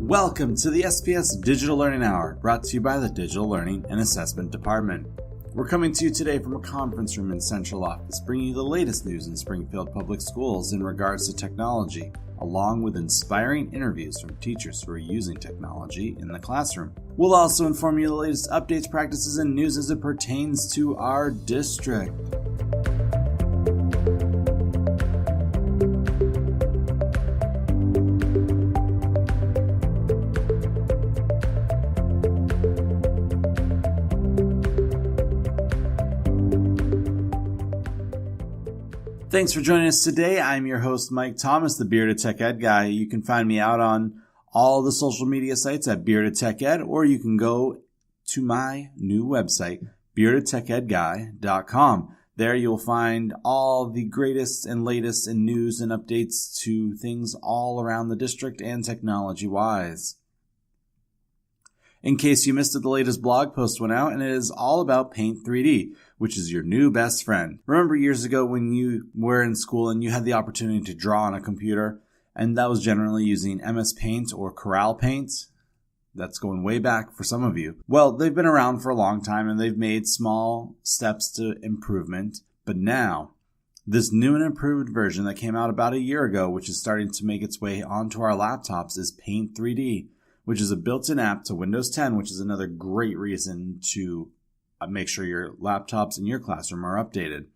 Welcome to the SPS Digital Learning Hour, brought to you by the Digital Learning and Assessment Department. We're coming to you today from a conference room in Central Office, bringing you the latest news in Springfield Public Schools in regards to technology, along with inspiring interviews from teachers who are using technology in the classroom. We'll also inform you the latest updates, practices, and news as it pertains to our district. Thanks for joining us today. I'm your host, Mike Thomas, the Bearded Tech Ed guy. You can find me out on all the social media sites at Bearded Tech Ed, or you can go to my new website, beardedtechedguy.com. There you'll find all the greatest and latest in news and updates to things all around the district and technology-wise. In case you missed it, the latest blog post went out, and it is all about Paint 3D, which is your new best friend. Remember years ago when you were in school and you had the opportunity to draw on a computer, and that was generally using MS Paint or Corel Paint? That's going way back for some of you. Well, they've been around for a long time, and they've made small steps to improvement. But now, this new and improved version that came out about a year ago, which is starting to make its way onto our laptops, is Paint 3D, which is a built-in app to Windows 10, which is another great reason to make sure your laptops in your classroom are updated.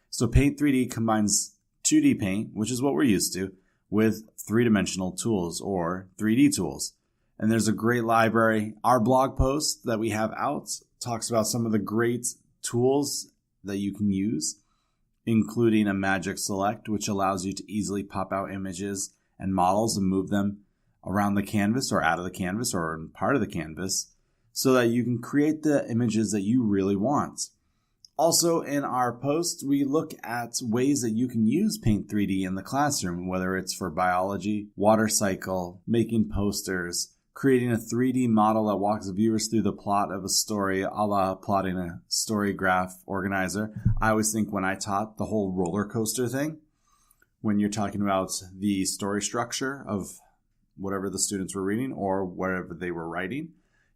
So Paint 3D combines 2D Paint, which is what we're used to, with three-dimensional tools or 3D tools. And there's a great library. Our blog post that we have out talks about some of the great tools that you can use, including a Magic Select, which allows you to easily pop out images and models and move them around the canvas or out of the canvas or in part of the canvas so that you can create the images that you really want. Also in our post, we look at ways that you can use Paint 3D in the classroom, whether it's for biology, water cycle, making posters, creating a 3D model that walks viewers through the plot of a story, a la plotting a story graph organizer. I always think when I taught the whole roller coaster thing, when you're talking about the story structure of whatever the students were reading or whatever they were writing,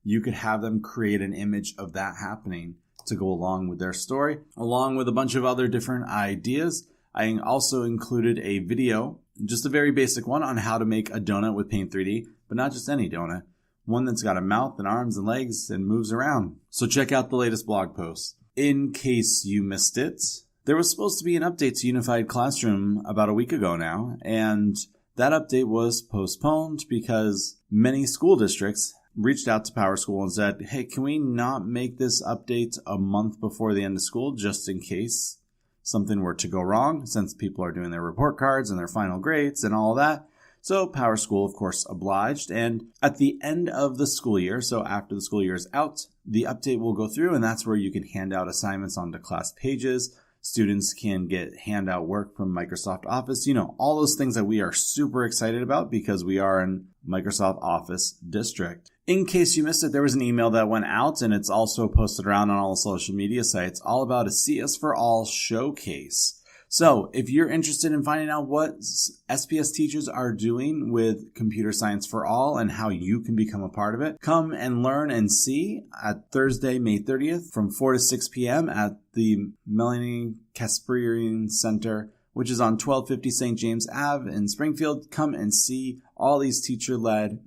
you could have them create an image of that happening to go along with their story, along with a bunch of other different ideas. I also included a video, just a very basic one, on how to make a donut with Paint 3D, but not just any donut, one that's got a mouth and arms and legs and moves around. So check out the latest blog post. In case you missed it, there was supposed to be an update to Unified Classroom about a week ago now, and that update was postponed because many school districts reached out to Power School and said, hey, can we not make this update a month before the end of school just in case something were to go wrong, since people are doing their report cards and their final grades and all that. So Power School, of course, obliged. And at the end of the school year, so after the school year is out, the update will go through, and that's where you can hand out assignments onto class pages. Students can get handout work from Microsoft Office, all those things that we are super excited about because we are in Microsoft Office district. In case you missed it, there was an email that went out, and it's also posted around on all the social media sites, all about a CS for All showcase. So if you're interested in finding out what SPS teachers are doing with Computer Science for All and how you can become a part of it, come and learn and see at Thursday, May 30th from 4 to 6 p.m. at the Melanie Kasparian Center, which is on 1250 St. James Ave in Springfield. Come and see all these teacher-led,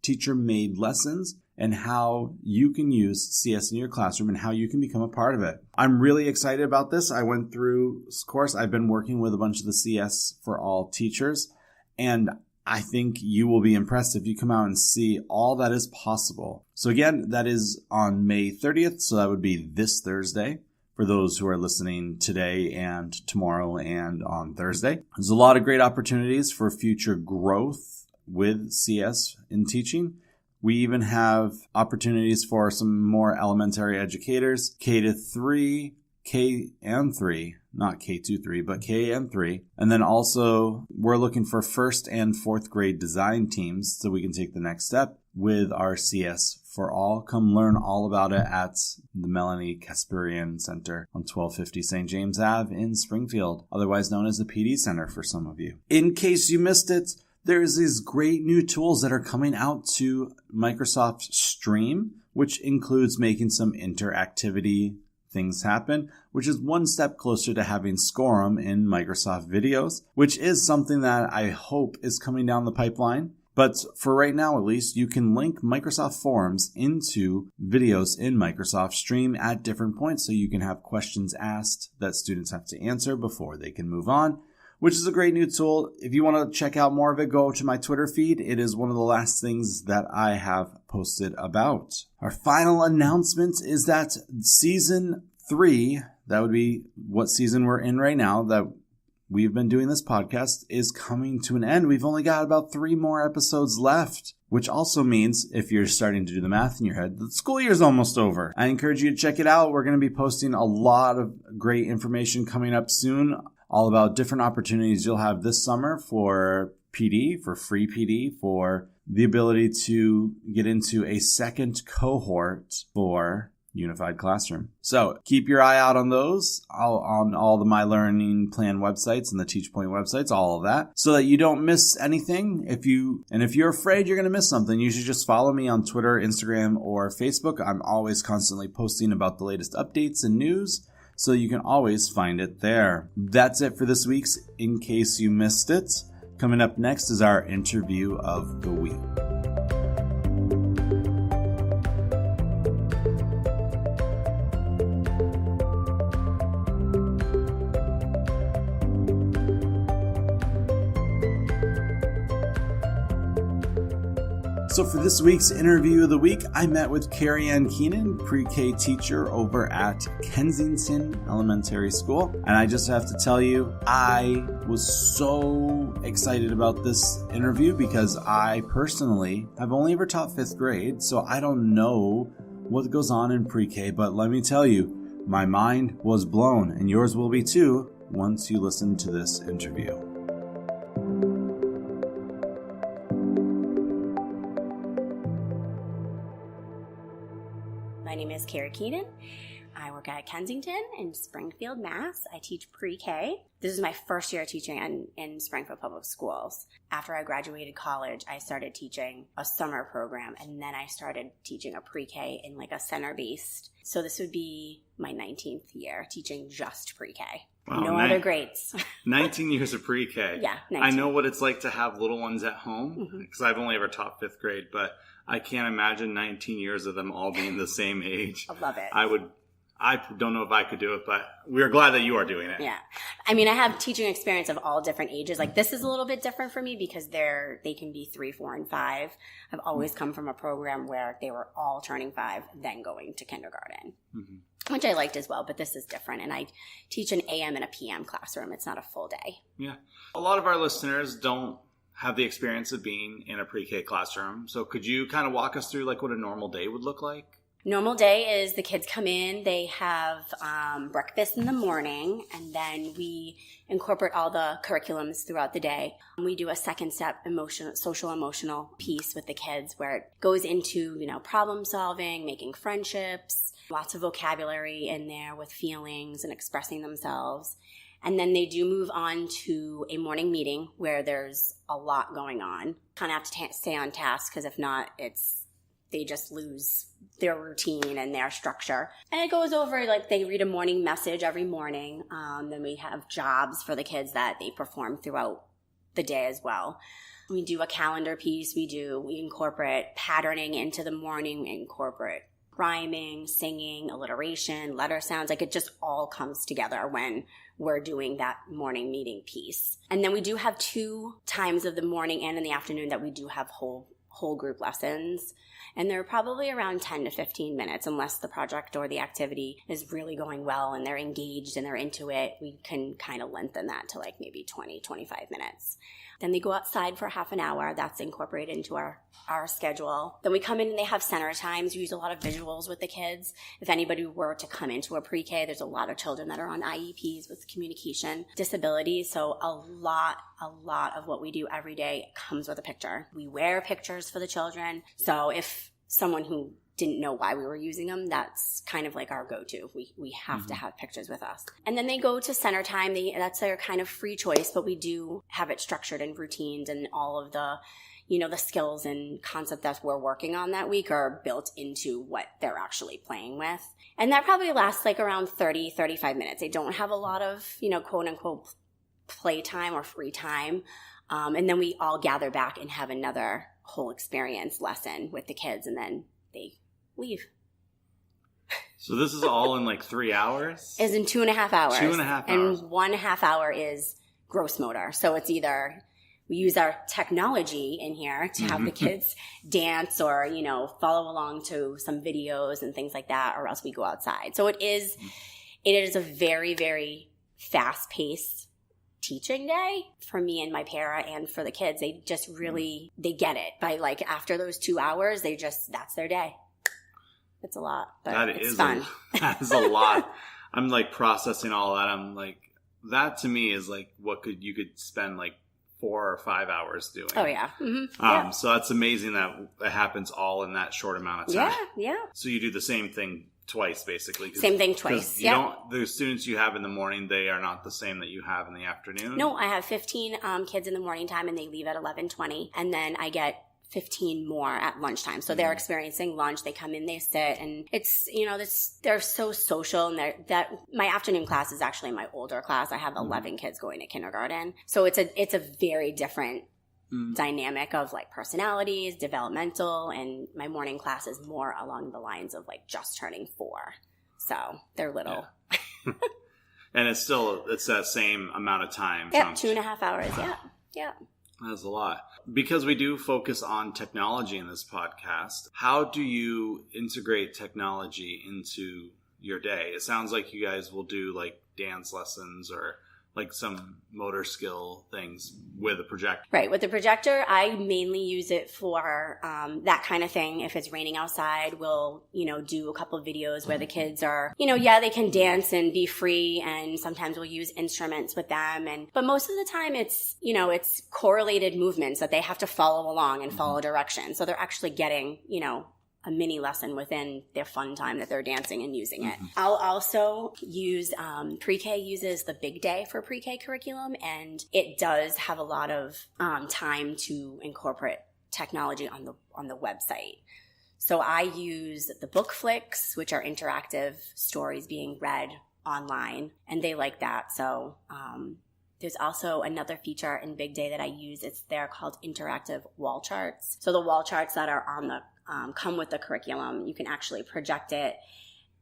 teacher-made lessons and how you can use CS in your classroom and how you can become a part of it. I'm really excited about this. I went through this course. I've been working with a bunch of the CS for All teachers, and I think you will be impressed if you come out and see all that is possible. So again, that is on May 30th, so that would be this Thursday for those who are listening today and tomorrow and on Thursday. There's a lot of great opportunities for future growth with CS in teaching. We even have opportunities for some more elementary educators, K to 3, K and 3, not K2-3, but K and 3. And then also we're looking for first and fourth grade design teams so we can take the next step with our CS for All. Come learn all about it at the Melanie Kasparian Center on 1250 St. James Ave in Springfield, otherwise known as the PD Center for some of you. In case you missed it, There's these great new tools that are coming out to Microsoft Stream, which includes making some interactivity things happen, which is one step closer to having Scorum in Microsoft Videos, which is something that I hope is coming down the pipeline. But for right now, at least, you can link Microsoft Forms into videos in Microsoft Stream at different points so you can have questions asked that students have to answer before they can move on, which is a great new tool. If you want to check out more of it, go to my Twitter feed. It is one of the last things that I have posted about. Our final announcement is that Season 3, that would be what season we're in right now, that we've been doing this podcast, is coming to an end. We've only got about 3 more episodes left, which also means, if you're starting to do the math in your head, the school year's almost over. I encourage you to check it out. We're going to be posting a lot of great information coming up soon, all about different opportunities you'll have this summer for PD, for free PD, for the ability to get into a second cohort for Unified Classroom. So keep your eye out on those, on all the My Learning Plan websites and the TeachPoint websites, all of that, so that you don't miss anything. If you're afraid you're going to miss something, you should just follow me on Twitter, Instagram, or Facebook. I'm always constantly posting about the latest updates and news, so you can always find it there. That's it for this week's In Case You Missed It. Coming up next is our interview of the week. So for this week's interview of the week, I met with Kerri-Ann Keenan, Pre-K teacher over at Kensington Elementary School. And I just have to tell you, I was so excited about this interview because I personally have only ever taught 5th grade, so I don't know what goes on in Pre-K, but let me tell you, my mind was blown, and yours will be too once you listen to this interview. My name is Kerri Keenan. I work at Kensington in Springfield, Mass. I teach pre-K. This is my first year teaching in Springfield Public Schools. After I graduated college, I started teaching a summer program, and then I started teaching a pre-K in like a center-based. So this would be my 19th year teaching just pre-K. Wow, no other grades. 19 years of pre-K. Yeah, 19. I know what it's like to have little ones at home because I've only ever taught 5th grade, but I can't imagine 19 years of them all being the same age. I love it. I don't know if I could do it, but we're glad that you are doing it. Yeah. I mean, I have teaching experience of all different ages. Like this is a little bit different for me because they can be 3, 4, and 5. I've always come from a program where they were all turning 5, then going to kindergarten, which I liked as well, but this is different. And I teach an AM and a PM classroom. It's not a full day. Yeah. A lot of our listeners don't have the experience of being in a pre-K classroom. So could you kind of walk us through like what a normal day would look like? Normal day is the kids come in, they have breakfast in the morning, and then we incorporate all the curriculums throughout the day. We do a second step social emotional piece with the kids where it goes into, problem solving, making friendships, lots of vocabulary in there with feelings and expressing themselves. And then they do move on to a morning meeting where there's a lot going on. Kind of have to stay on task because if not, they just lose their routine and their structure. And it goes over, like they read a morning message every morning. Then we have jobs for the kids that they perform throughout the day as well. We do a calendar piece. We incorporate patterning into the morning. We incorporate rhyming, singing, alliteration, letter sounds. Like it just all comes together when we're doing that morning meeting piece. And then we do have 2 times of the morning and in the afternoon that we do have whole group lessons. And they're probably around 10 to 15 minutes, unless the project or the activity is really going well and they're engaged and they're into it. We can kind of lengthen that to like maybe 20, 25 minutes. Then they go outside for half an hour. That's incorporated into our schedule. Then we come in and they have center times. We use a lot of visuals with the kids. If anybody were to come into a pre-K, there's a lot of children that are on IEPs with communication disabilities. So a lot of what we do every day comes with a picture. We wear pictures for the children. So if someone who didn't know why we were using them, that's kind of like our go-to. We have to have pictures with us. And then they go to center time. That's their kind of free choice, but we do have it structured in routines, and all of the, the skills and concept that we're working on that week are built into what they're actually playing with. And that probably lasts like around 30, 35 minutes. They don't have a lot of, quote unquote playtime or free time. And then we all gather back and have another whole experience lesson with the kids, and then they leave. So this is all in like 3 hours? Is in 2.5 hours. 2.5 hours. And 1.5 hour is gross motor. So it's either we use our technology in here to have the kids dance or, follow along to some videos and things like that, or else we go outside. So it is a very, very fast-paced teaching day for me and my para, and for the kids. They just really, they get it. By like after those 2 hours, that's their day. It's a lot, but it's fun. That is a lot. I'm like processing all that. I'm like, that to me is like what you could spend like 4 or 5 hours doing. Oh yeah. Mm-hmm. So that's amazing that it happens all in that short amount of time. Yeah. So you do the same thing twice, basically. Same thing twice. The students you have in the morning, they are not the same that you have in the afternoon. No, I have 15 kids in the morning time, and they leave at 11:20, and then I get 15 more at lunchtime. So they're experiencing lunch. They come in, they sit, and it's, they're so social. And my afternoon class is actually my older class. I have 11 kids going to kindergarten. So it's a very different dynamic of like personalities, developmental, and my morning class is more along the lines of like just turning 4. So they're little. Yeah. And it's that same amount of time. Yeah, 2.5 hours. Yeah. That's a lot. Because we do focus on technology in this podcast, how do you integrate technology into your day? It sounds like you guys will do like dance lessons or like some motor skill things with a projector. Right. With the projector, I mainly use it for that kind of thing. If it's raining outside, we'll, do a couple of videos where the kids are, they can dance and be free. And sometimes we'll use instruments with them. But most of the time it's, it's correlated movements that they have to follow along and follow direction. So they're actually getting, a mini lesson within their fun time that they're dancing and using it. I'll also use, Pre-K uses the Big Day for Pre-K curriculum, and it does have a lot of time to incorporate technology on the website. So I use the book flicks, which are interactive stories being read online, and they like that. So there's also another feature in Big Day that I use. They're called interactive wall charts. So the wall charts that are on the come with the curriculum, you can actually project it,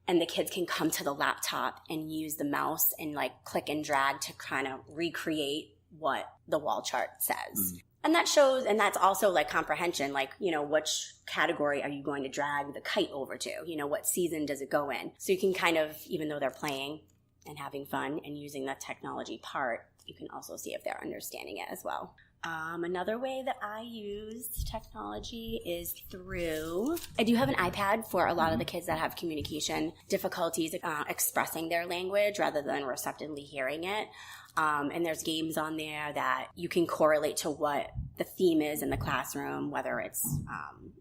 and the kids can come to the laptop and use the mouse and like click and drag to kind of recreate what the wall chart says. And that shows, and that's also like comprehension, like, which category are you going to drag the kite over to? What season does it go in? So you can kind of, even though they're playing and having fun and using the technology part, you can also see if they're understanding it as well. Another way that I use technology is I do have an iPad for a lot of the kids that have communication difficulties expressing their language rather than receptively hearing it. And there's games on there that you can correlate to what the theme is in the classroom, whether it's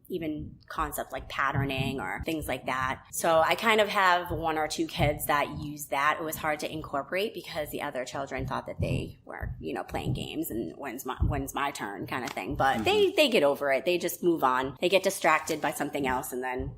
even concepts like patterning or things like that. So I kind of have 1 or 2 kids that use that. It was hard to incorporate because the other children thought that they were, playing games and when's my turn kind of thing. But they get over it. They just move on. They get distracted by something else, and then,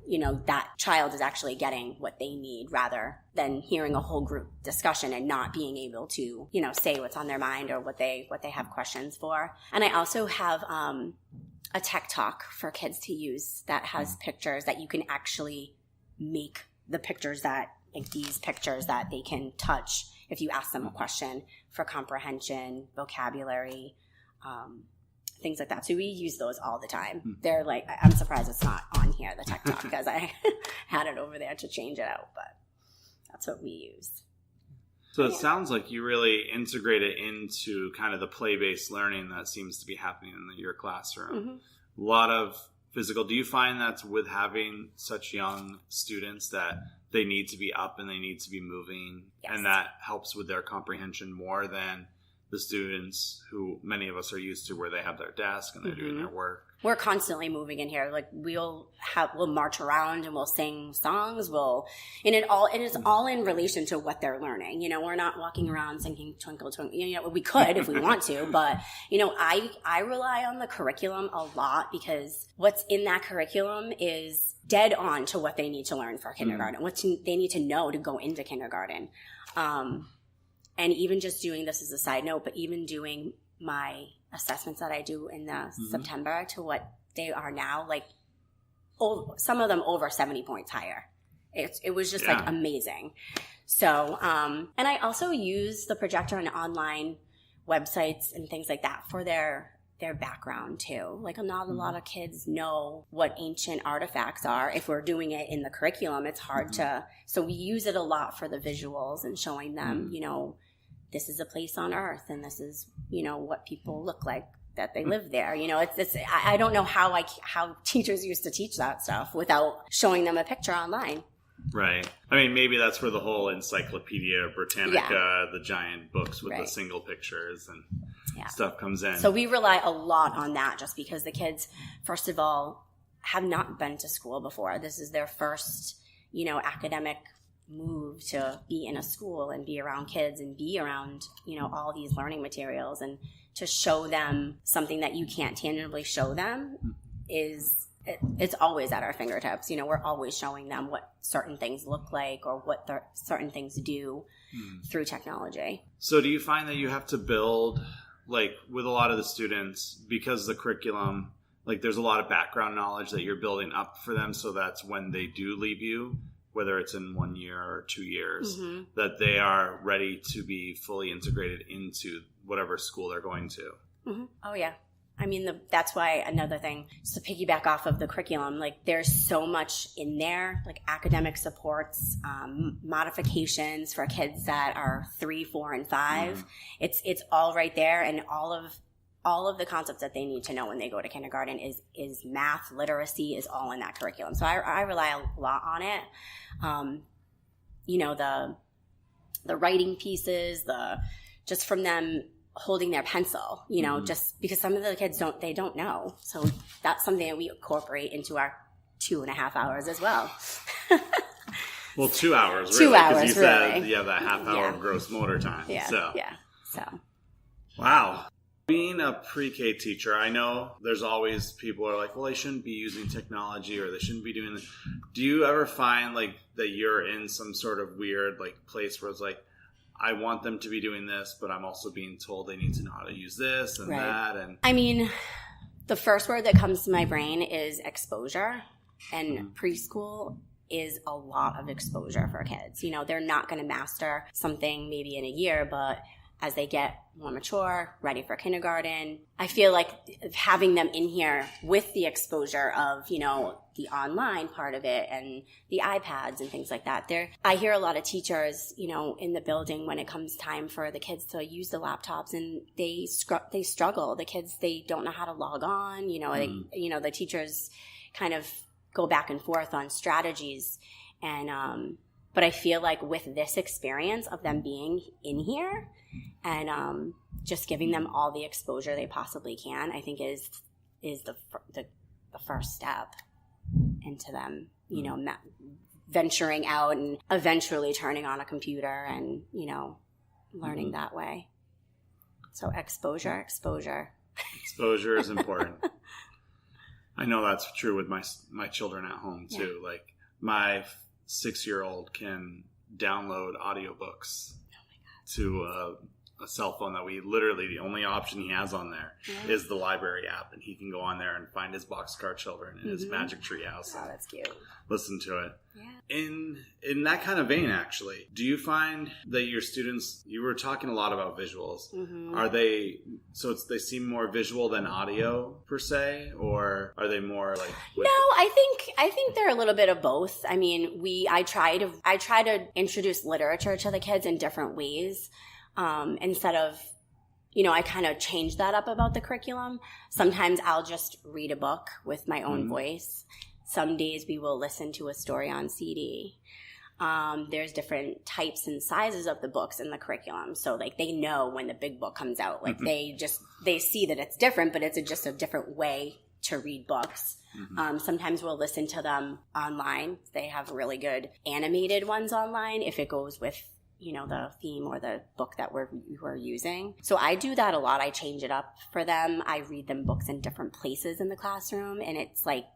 that child is actually getting what they need rather than hearing a whole group discussion and not being able to, say what's on their mind or what they have questions for. And I also have a tech talk for kids to use that has pictures that you can actually make the pictures that, like these pictures that they can touch if you ask them a question for comprehension, vocabulary, things like that. So we use those all the time. They're like, I'm surprised it's not on here, the tech talk, because I had it over there to change it out, but that's what we use. So it sounds like you really integrate it into kind of the play-based learning that seems to be happening in your classroom. A lot of physical. Do you find that with having such young students that they need to be up and they need to be moving, and that helps with their comprehension more than the students who many of us are used to, where they have their desk and they're doing their work? we're constantly moving in here. Like we'll march around and we'll sing songs. And it's all in relation to what they're learning. You know, we're not walking around singing Twinkle Twinkle. You know, we could if we want to, but you know, I rely on the curriculum a lot because what's in that curriculum is dead on to what they need to learn for kindergarten, they need to know to go into kindergarten. And even just doing this as a side note, but even doing my assessments that I do in the September to what they are now, like some of them over 70 points higher. It was just like amazing. So, and I also use the projector on online websites and things like that for their background too. Like not a lot of kids know what ancient artifacts are. If we're doing it in the curriculum, it's hard so we use it a lot for the visuals and showing them, you know, this is a place on earth and this is, you know, what people look like that they live there. You know, I don't know how teachers used to teach that stuff without showing them a picture online. Right. I mean, maybe that's where the whole Encyclopedia Britannica, the giant books with the single pictures and stuff comes in. So we rely a lot on that just because the kids, first of all, have not been to school before. This is their first, you know, academic move to be in a school and be around kids and be around, you know, all these learning materials, and to show them something that you can't tangibly show them it's always at our fingertips. You know, we're always showing them what certain things look like or what certain things do through technology. So do you find that you have to build, like with a lot of the students, because the curriculum, like there's a lot of background knowledge that you're building up for them, so that's when they do leave you, whether it's in 1 year or 2 years, that they are ready to be fully integrated into whatever school they're going to. Oh, yeah. I mean, that's why another thing, just to piggyback off of the curriculum, like there's so much in there, like academic supports, modifications for kids that are 3, 4, and 5. It's all right there, and all of the concepts that they need to know when they go to kindergarten is math, literacy is all in that curriculum. So I rely a lot on it. You know, the writing pieces, just from them holding their pencil, you know, just because some of the kids don't know. So that's something that we incorporate into our 2.5 hours as well. Well, 2 hours, really. 2 hours, because you said you have that half hour of gross motor time. Yeah, so. Wow. Being a pre-K teacher, I know there's always people who are like, well, they shouldn't be using technology or they shouldn't be doing this. Do you ever find like that you're in some sort of weird like place where it's like, I want them to be doing this, but I'm also being told they need to know how to use this and that. And I mean, the first word that comes to my brain is exposure, and preschool is a lot of exposure for kids. You know, they're not going to master something maybe in a year, but as they get more mature, ready for kindergarten, I feel like having them in here with the exposure of, you know, the online part of it and the iPads and things like that. I hear a lot of teachers, you know, in the building when it comes time for the kids to use the laptops, and they struggle. The kids, they don't know how to log on. You know, the teachers kind of go back and forth on strategies. And but I feel like with this experience of them being in here and just giving them all the exposure they possibly can, I think is the first step into them, you know, venturing out and eventually turning on a computer and, you know, learning that way. So exposure. Exposure is important. I know that's true with my children at home too. Yeah. Like my 6-year-old can download audiobooks to a cell phone that we literally, the only option he has on there is the library app, and he can go on there and find his Boxcar Children and his Magic Tree House. Oh, that's cute. Listen to it. Yeah. In that kind of vein, actually, do you find that your students, you were talking a lot about visuals, are they, they seem more visual than audio per se, or are they more like... No, I think they're a little bit of both. I mean, I try to introduce literature to the kids in different ways. Instead of, you know, I kind of change that up about the curriculum. Sometimes I'll just read a book with my own voice. Some days we will listen to a story on CD. There's different types and sizes of the books in the curriculum. So like they know when the big book comes out, like they see that it's different, but it's just a different way to read books. Sometimes we'll listen to them online. They have really good animated ones online if it goes with, the theme or the book that we're using. So I do that a lot. I change it up for them. I read them books in different places in the classroom, and it's like,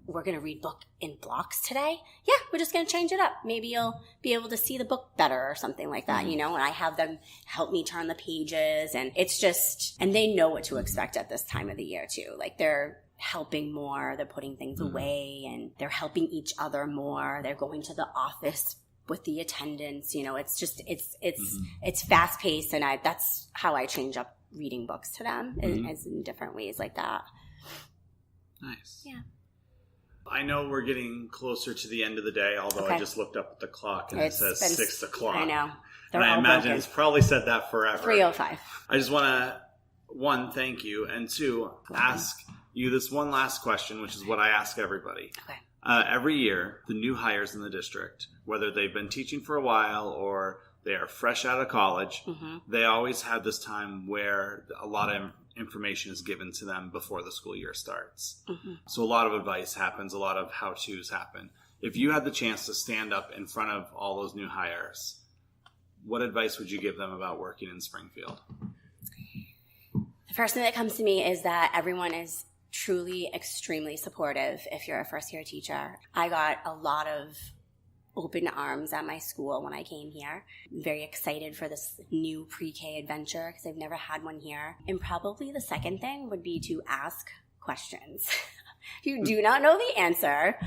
we're going to read book in blocks today. Yeah, we're just going to change it up. Maybe you'll be able to see the book better or something like that, and I have them help me turn the pages, and it's just, and they know what to expect at this time of the year too. Like they're helping more, they're putting things away, and they're helping each other more. They're going to the office with the attendants, it's just, it's fast paced, and that's how I change up reading books to them is in different ways like that. Nice. Yeah. I know we're getting closer to the end of the day, although I just looked up at the clock and it says 6 o'clock. I know. And I imagine it's probably said that forever. 3:05. I just want to, 1, thank you, and 2, ask you this one last question, which is what I ask everybody. Okay. Every year, the new hires in the district, whether they've been teaching for a while or they are fresh out of college, they always have this time where a lot of information is given to them before the school year starts. So a lot of advice happens, a lot of how-tos happen. If you had the chance to stand up in front of all those new hires, what advice would you give them about working in Springfield? The first thing that comes to me is that everyone is truly extremely supportive if you're a first-year teacher. I got a lot of open arms at my school when I came here. I'm very excited for this new pre-K adventure because I've never had one here. And probably the second thing would be to ask questions. If you do not know the answer,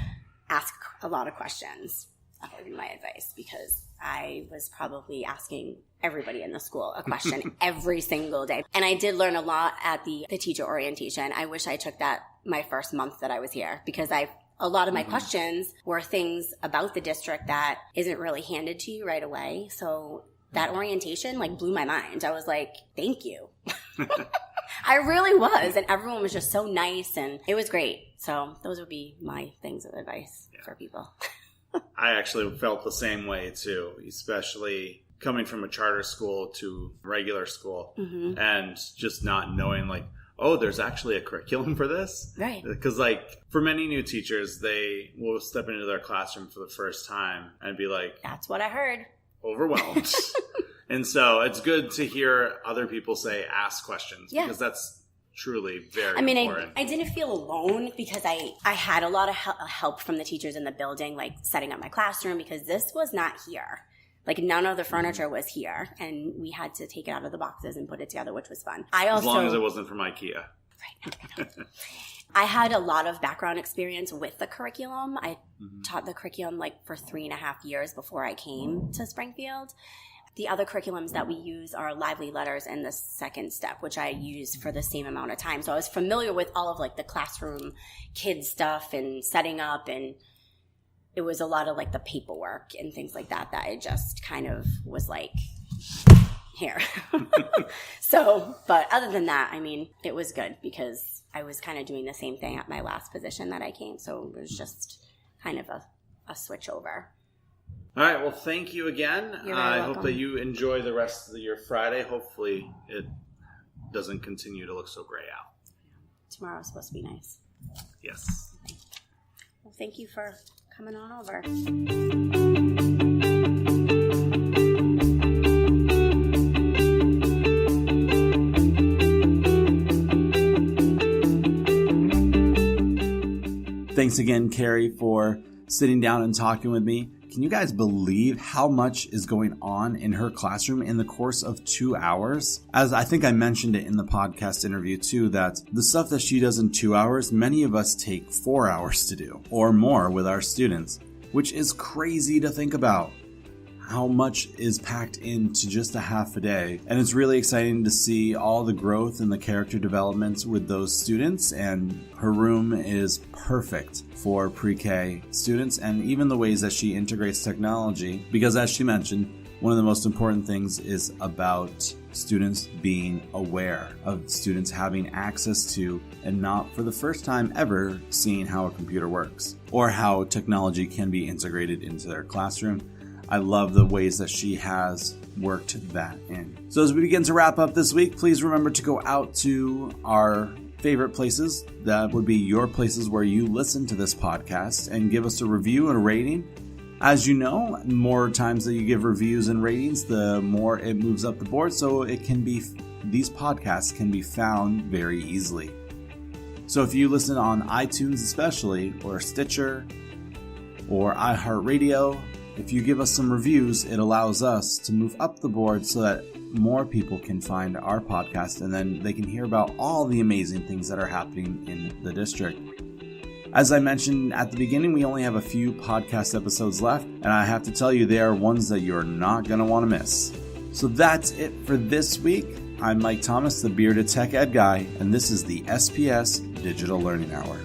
ask a lot of questions. That would be my advice, because I was probably asking everybody in the school a question every single day. And I did learn a lot at the teacher orientation. I wish I took that my first month that I was here, because a lot of my questions were things about the district that isn't really handed to you right away. So that orientation blew my mind. I was like, thank you. I really was. And everyone was just so nice, and it was great. So those would be my things of advice for people. I actually felt the same way too, especially coming from a charter school to regular school and just not knowing there's actually a curriculum for this. Right. Because for many new teachers, they will step into their classroom for the first time and be like, that's what I heard. Overwhelmed. And so it's good to hear other people say, ask questions, because that's truly very important. I didn't feel alone, because I had a lot of help from the teachers in the building, setting up my classroom, because this was not here. None of the furniture was here, and we had to take it out of the boxes and put it together, which was fun. As long as it wasn't from IKEA. Right. I had a lot of background experience with the curriculum. I taught the curriculum for 3.5 years before I came to Springfield. The other curriculums that we use are Lively Letters and the second step, which I use for the same amount of time. So I was familiar with all of the classroom kid stuff and setting up, and it was a lot of the paperwork and things like that I just kind of was here. So, but other than that, it was good, because I was kind of doing the same thing at my last position that I came. So it was just kind of a switch over. All right. Well, thank you again. I hope that you enjoy the rest of your Friday. Hopefully it doesn't continue to look so gray out. Tomorrow's supposed to be nice. Yes. Well, thank you for coming on over. Thanks again, Kerri, for sitting down and talking with me. Can you guys believe how much is going on in her classroom in the course of 2 hours? As I think I mentioned it in the podcast interview too, that the stuff that she does in 2 hours, many of us take 4 hours to do or more with our students, which is crazy to think about. How much is packed into just a half a day. And it's really exciting to see all the growth and the character developments with those students. And her room is perfect for pre-K students, and even the ways that she integrates technology. Because as she mentioned, one of the most important things is about students being aware of students having access to, and not for the first time ever, seeing how a computer works or how technology can be integrated into their classroom. I love the ways that she has worked that in. So as we begin to wrap up this week, please remember to go out to our favorite places. That would be your places where you listen to this podcast, and give us a review and a rating. As you know, the more times that you give reviews and ratings, the more it moves up the board, so these podcasts can be found very easily. So if you listen on iTunes especially, or Stitcher, or iHeartRadio, if you give us some reviews, it allows us to move up the board so that more people can find our podcast, and then they can hear about all the amazing things that are happening in the district. As I mentioned at the beginning, we only have a few podcast episodes left, and I have to tell you, they are ones that you're not going to want to miss. So that's it for this week. I'm Mike Thomas, the Bearded Tech Ed Guy, and this is the SPS Digital Learning Hour.